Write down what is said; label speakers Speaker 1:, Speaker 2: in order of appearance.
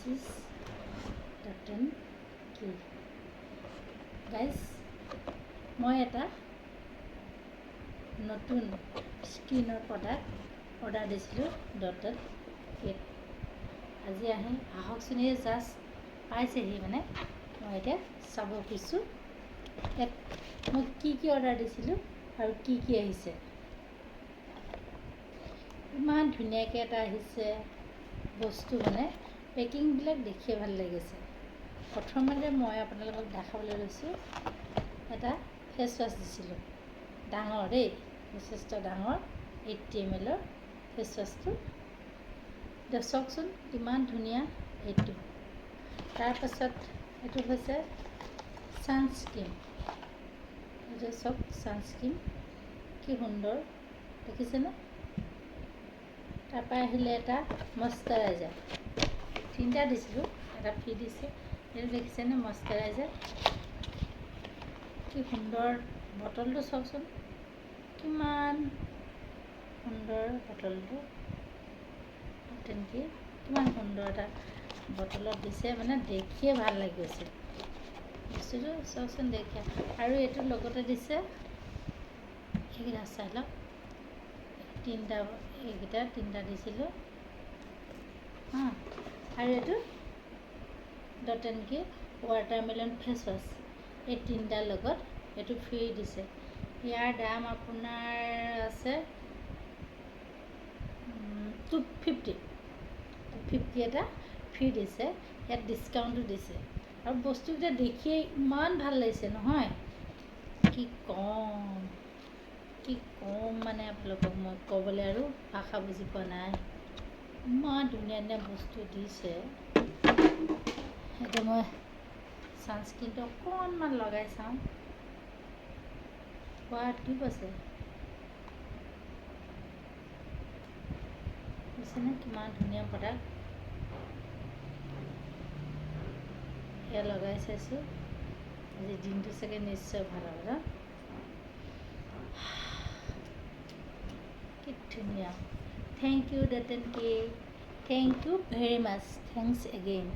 Speaker 1: is Dot & Key. Guys, মই এটা নতুন স্কিনৰ প্ৰডাক্ট অৰ্ডাৰ দিছিলোঁ Dot & Key. আজি আহকচোন এই জাষ্ট পাইছেহি মানে মই এতিয়া চাব খুজিছোঁ ইয়াত মই কি অৰ্ডাৰ দিছিলোঁ আৰু কি আহিছে। ইমান ধুনীয়াকৈ এটা আহিছে বস্তু, মানে পেকিংবিলাক দেখিয়ে ভাল লাগিছে। প্ৰথমতে মই আপোনালোকক দেখাবলৈ লৈছোঁ এটা ফেচ ৱাছ দিছিলোঁ, ডাঙৰ দেই, যথেষ্ট ডাঙৰ 80 ml ফেচ ৱাছটো। এতিয়া চাওকচোন কিমান ধুনীয়া এইটো। তাৰপাছত এইটো হৈছে ছানস্ক্ৰীম। এইটো চাওক ছানস্ক্ৰীম কি সুন্দৰ দেখিছেনে। তাৰপৰা আহিলে এটা মইশ্চাৰাইজাৰ, 3টা দিছিলোঁ, এটা ফ্ৰী দিছে। এইটো দেখিছেনে মইশ্চাৰাইজাৰ কি সুন্দৰ। বটলটো চাওকচোন কিমান সুন্দৰ বটলটো, তেনেকৈ কিমান সুন্দৰ এটা বটলত দিছে, মানে দেখিয়ে ভাল লাগি গৈছে বস্তুটো। চাওকচোন দেখে। আৰু এইটোৰ লগতে দিছে এইকেইটা চাই লওক, এইকেইটা 3টা দিছিলোঁ আৰু এইটো Dot & Key watermelon face wash, এই 3টাৰ লগত এইটো ফ্ৰী দিছে। ইয়াৰ দাম আপোনাৰ আছে 250 এটা ফ্ৰী দিছে, ইয়াত ডিছকাউণ্টো দিছে। আৰু বস্তুকেইটা দেখিয়ে ইমান ভাল লাগিছে নহয়, কি ক'ম মানে আপোনালোকক মই ক'বলৈ আৰু ভাষা বুজি পোৱা নাই। ইমান ধুনীয়া ধুনীয়া বস্তু দিছে। এতিয়া মই ছানস্ক্ৰীনটো অকণমান লগাই চাওঁ, খোৱাত কি কৈছে বুজিছেনে, কিমান ধুনীয়া প্ৰডাক্ট। এয়া লগাই চাইছোঁ, আজি দিনটো চাগে নিশ্চয় ভাল হ'ব ন। কি ধুনীয়া। Thank you Dot & Key, thank you very much, thanks again.